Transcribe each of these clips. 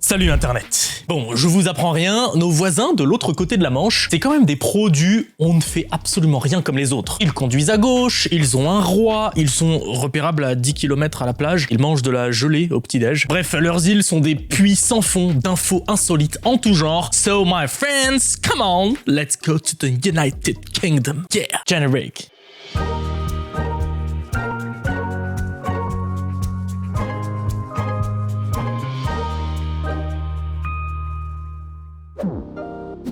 Salut Internet. Bon, je vous apprends rien, nos voisins de l'autre côté de la Manche, c'est quand même des pros du « on ne fait absolument rien comme les autres ». Ils conduisent à gauche, ils ont un roi, ils sont repérables à 10 km à la plage, ils mangent de la gelée au petit-déj. Bref, leurs îles sont des puits sans fond d'infos insolites en tout genre. So my friends, come on, let's go to the United Kingdom. Yeah, Generic.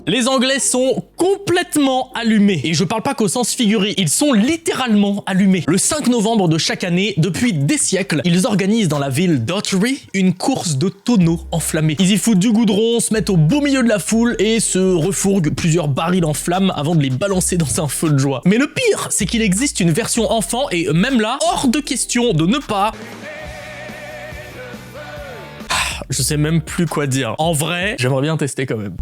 Les Anglais sont complètement allumés. Et je parle pas qu'au sens figuré, ils sont littéralement allumés. Le 5 novembre de chaque année, depuis des siècles, ils organisent dans la ville d'Ottery une course de tonneaux enflammés. Ils y foutent du goudron, se mettent au beau milieu de la foule et se refourguent plusieurs barils en flammes avant de les balancer dans un feu de joie. Mais le pire, c'est qu'il existe une version enfant et même là, hors de question de ne pas... Je sais même plus quoi dire. En vrai, j'aimerais bien tester quand même.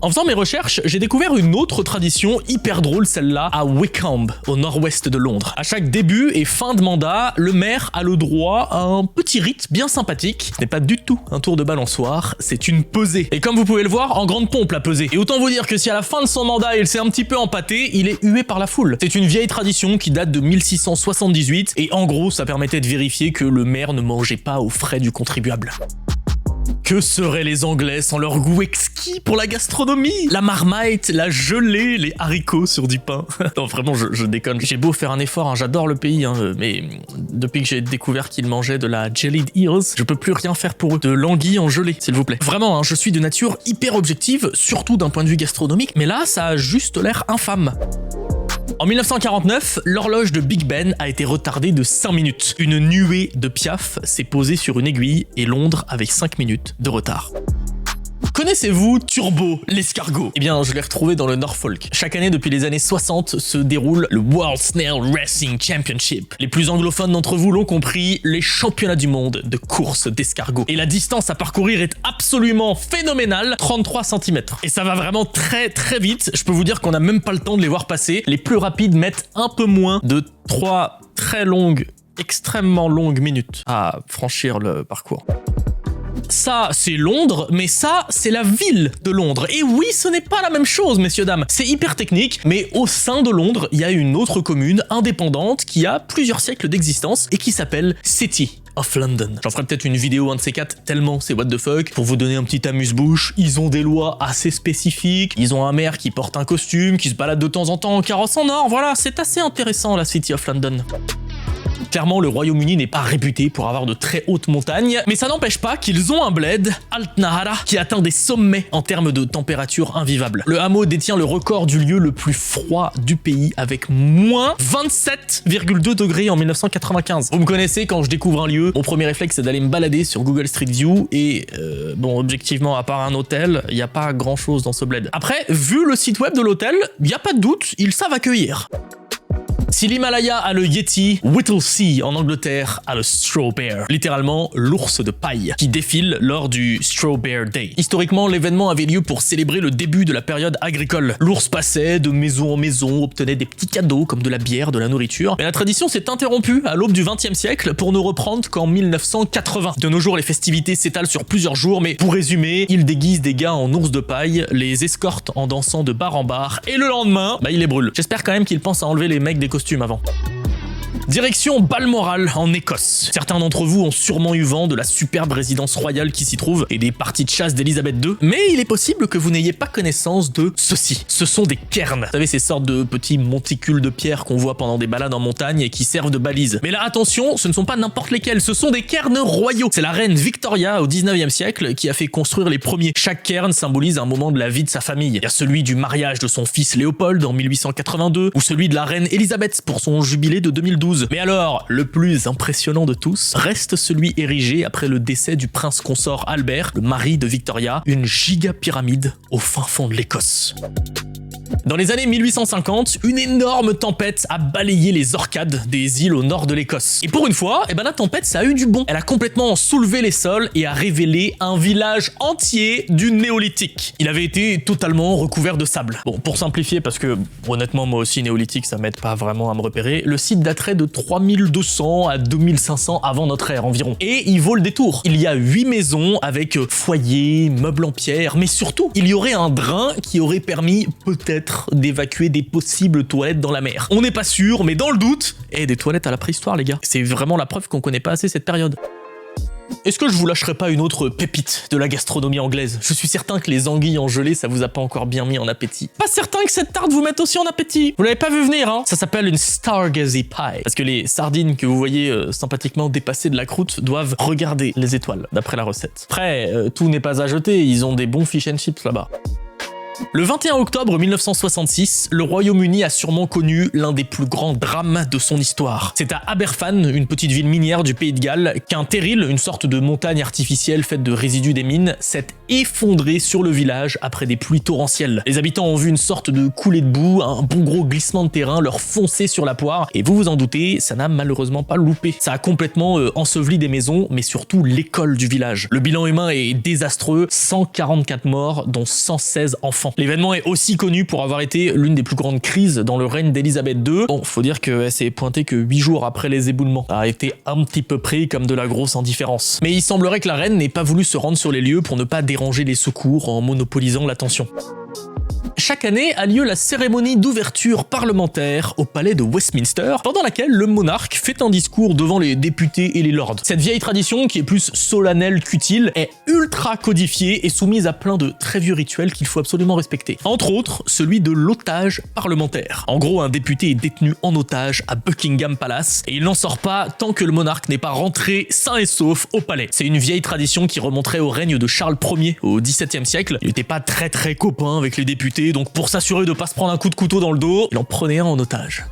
En faisant mes recherches, j'ai découvert une autre tradition hyper drôle, celle-là, à Wycombe, au nord-ouest de Londres. À chaque début et fin de mandat, le maire a le droit à un petit rite bien sympathique. Ce n'est pas du tout un tour de balançoire, c'est une pesée. Et comme vous pouvez le voir, en grande pompe la pesée. Et autant vous dire que si à la fin de son mandat il s'est un petit peu empâté, il est hué par la foule. C'est une vieille tradition qui date de 1678 et en gros ça permettait de vérifier que le maire ne mangeait pas aux frais du contribuable. Que seraient les Anglais sans leur goût exquis pour la gastronomie? La marmite, la gelée, les haricots sur du pain. Non, vraiment, je déconne. J'ai beau faire un effort, hein, j'adore le pays, hein, mais depuis que j'ai découvert qu'ils mangeaient de la jellied eels, je peux plus rien faire pour eux. De l'anguille en gelée, s'il vous plaît. Vraiment, hein, je suis de nature hyper objective, surtout d'un point de vue gastronomique, mais là, ça a juste l'air infâme. En 1949, l'horloge de Big Ben a été retardée de 5 minutes. Une nuée de Piaf s'est posée sur une aiguille et Londres avait 5 minutes de retard. Connaissez-vous Turbo, l'escargot? Eh bien, je l'ai retrouvé dans le Norfolk. Chaque année, depuis les années 60, se déroule le World Snail Racing Championship. Les plus anglophones d'entre vous l'ont compris, les championnats du monde de course d'escargot. Et la distance à parcourir est absolument phénoménale, 33 cm. Et ça va vraiment très très vite, je peux vous dire qu'on n'a même pas le temps de les voir passer. Les plus rapides mettent un peu moins de 3 très longues, extrêmement longues minutes à franchir le parcours. Ça, c'est Londres, mais ça, c'est la ville de Londres. Et oui, ce n'est pas la même chose, messieurs, dames. C'est hyper technique, mais au sein de Londres, il y a une autre commune indépendante qui a plusieurs siècles d'existence et qui s'appelle City of London. J'en ferai peut-être une vidéo, un de ces quatre, tellement c'est what the fuck. Pour vous donner un petit amuse-bouche, ils ont des lois assez spécifiques, ils ont un maire qui porte un costume, qui se balade de temps en temps en carrosse en or, voilà, c'est assez intéressant la City of London. Clairement, le Royaume-Uni n'est pas réputé pour avoir de très hautes montagnes, mais ça n'empêche pas qu'ils ont un bled, Altnahara, qui atteint des sommets en termes de température invivable. Le hameau détient le record du lieu le plus froid du pays, avec moins 27,2 degrés en 1995. Vous me connaissez, quand je découvre un lieu, mon premier réflexe c'est d'aller me balader sur Google Street View, et bon, objectivement, à part un hôtel, il n'y a pas grand chose dans ce bled. Après, vu le site web de l'hôtel, il n'y a pas de doute, ils savent accueillir. Si l'Himalaya a le Yeti, Whittlesea en Angleterre a le Straw Bear, littéralement l'ours de paille, qui défile lors du Straw Bear Day. Historiquement, l'événement avait lieu pour célébrer le début de la période agricole. L'ours passait de maison en maison, obtenait des petits cadeaux comme de la bière, de la nourriture, mais la tradition s'est interrompue à l'aube du XXe siècle pour ne reprendre qu'en 1980. De nos jours, les festivités s'étalent sur plusieurs jours, mais pour résumer, ils déguisent des gars en ours de paille, les escortent en dansant de bar en bar, et le lendemain, ils les brûlent. J'espère quand même qu'ils pensent à enlever les mecs des costumes avant. Direction Balmoral en Écosse. Certains d'entre vous ont sûrement eu vent de la superbe résidence royale qui s'y trouve et des parties de chasse d'Elisabeth II, mais il est possible que vous n'ayez pas connaissance de ceci. Ce sont des cairns. Vous savez, ces sortes de petits monticules de pierre qu'on voit pendant des balades en montagne et qui servent de balises. Mais là, attention, ce ne sont pas n'importe lesquels, ce sont des cairns royaux. C'est la reine Victoria au 19e siècle qui a fait construire les premiers. Chaque cairn symbolise un moment de la vie de sa famille. Il y a celui du mariage de son fils Léopold en 1882 ou celui de la reine Elisabeth pour son jubilé de 2012. Mais alors, le plus impressionnant de tous reste celui érigé après le décès du prince consort Albert, le mari de Victoria, une giga pyramide au fin fond de l'Écosse. Dans les années 1850, une énorme tempête a balayé les orcades des îles au nord de l'Écosse. Et pour une fois, la tempête, ça a eu du bon. Elle a complètement soulevé les sols et a révélé un village entier du néolithique. Il avait été totalement recouvert de sable. Bon, pour simplifier, parce que honnêtement, moi aussi, néolithique, ça m'aide pas vraiment à me repérer, le site daterait de 3200 à 2500 avant notre ère environ. Et il vaut le détour. Il y a 8 maisons avec foyer, meubles en pierre, mais surtout, il y aurait un drain qui aurait permis peut-être d'évacuer des possibles toilettes dans la mer. On n'est pas sûr, mais dans le doute, des toilettes à la préhistoire, les gars. C'est vraiment la preuve qu'on connaît pas assez cette période. Est-ce que je vous lâcherai pas une autre pépite de la gastronomie anglaise? Je suis certain que les anguilles en gelée, ça vous a pas encore bien mis en appétit. Pas certain que cette tarte vous mette aussi en appétit. Vous l'avez pas vu venir, hein? Ça s'appelle une Stargazy Pie. Parce que les sardines que vous voyez sympathiquement dépasser de la croûte doivent regarder les étoiles, d'après la recette. Après, tout n'est pas à jeter, ils ont des bons fish and chips là-bas. Le 21 octobre 1966, le Royaume-Uni a sûrement connu l'un des plus grands drames de son histoire. C'est à Aberfan, une petite ville minière du Pays de Galles, qu'un terril, une sorte de montagne artificielle faite de résidus des mines, s'est effondré sur le village après des pluies torrentielles. Les habitants ont vu une sorte de coulée de boue, un bon gros glissement de terrain leur foncer sur la poire, et vous vous en doutez, ça n'a malheureusement pas loupé. Ça a complètement enseveli des maisons, mais surtout l'école du village. Le bilan humain est désastreux, 144 morts, dont 116 enfants. L'événement est aussi connu pour avoir été l'une des plus grandes crises dans le règne d'Élisabeth II. Bon, faut dire qu'elle s'est pointée que 8 jours après les éboulements. Ça a été un petit peu pris comme de la grosse indifférence. Mais il semblerait que la reine n'ait pas voulu se rendre sur les lieux pour ne pas déranger les secours en monopolisant l'attention. Chaque année a lieu la cérémonie d'ouverture parlementaire au palais de Westminster, pendant laquelle le monarque fait un discours devant les députés et les lords. Cette vieille tradition, qui est plus solennelle qu'utile, est ultra codifiée et soumise à plein de très vieux rituels qu'il faut absolument respecter. Entre autres, celui de l'otage parlementaire. En gros, un député est détenu en otage à Buckingham Palace et il n'en sort pas tant que le monarque n'est pas rentré sain et sauf au palais. C'est une vieille tradition qui remonterait au règne de Charles Ier au XVIIe siècle. Il n'était pas très copain avec les députés, donc pour s'assurer de pas se prendre un coup de couteau dans le dos, il en prenait un en otage.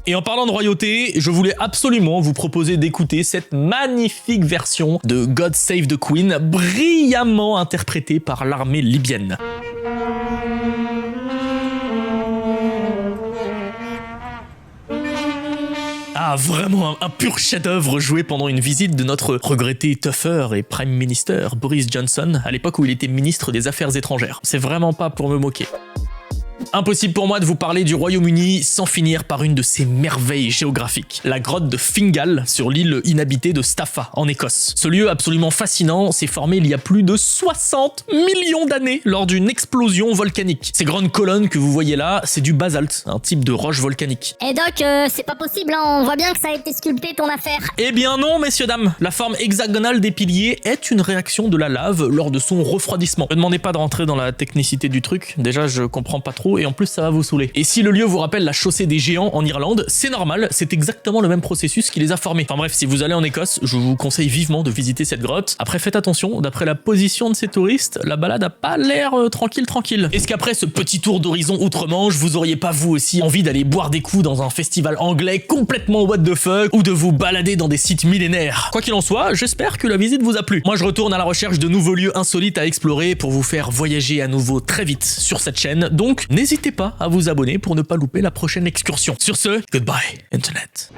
Et en parlant de royauté, je voulais absolument vous proposer d'écouter cette magnifique version de God Save the Queen, brillamment interprétée par l'armée libyenne. Ah, vraiment un pur chef-d'œuvre joué pendant une visite de notre regretté tougher et Prime Minister Boris Johnson, à l'époque où il était ministre des Affaires étrangères. C'est vraiment pas pour me moquer. Impossible pour moi de vous parler du Royaume-Uni sans finir par une de ses merveilles géographiques, la grotte de Fingal sur l'île inhabitée de Staffa en Écosse. Ce lieu absolument fascinant s'est formé il y a plus de 60 millions d'années lors d'une explosion volcanique. Ces grandes colonnes que vous voyez là, c'est du basalte, un type de roche volcanique. Et donc, c'est pas possible, hein, on voit bien que ça a été sculpté ton affaire. Eh bien non, messieurs dames, la forme hexagonale des piliers est une réaction de la lave lors de son refroidissement. Ne me demandez pas de rentrer dans la technicité du truc, déjà je comprends pas trop et en plus ça va vous saouler. Et si le lieu vous rappelle la chaussée des géants en Irlande, c'est normal, c'est exactement le même processus qui les a formés. Enfin bref, si vous allez en Écosse, je vous conseille vivement de visiter cette grotte. Après faites attention, d'après la position de ces touristes, la balade a pas l'air tranquille. Est-ce qu'après ce petit tour d'horizon outre-Manche, vous auriez pas vous aussi envie d'aller boire des coups dans un festival anglais complètement what the fuck, ou de vous balader dans des sites millénaires? Quoi qu'il en soit, j'espère que la visite vous a plu. Moi je retourne à la recherche de nouveaux lieux insolites à explorer pour vous faire voyager à nouveau très vite sur cette chaîne, donc n'hésitez pas à vous abonner pour ne pas louper la prochaine excursion. Sur ce, goodbye Internet.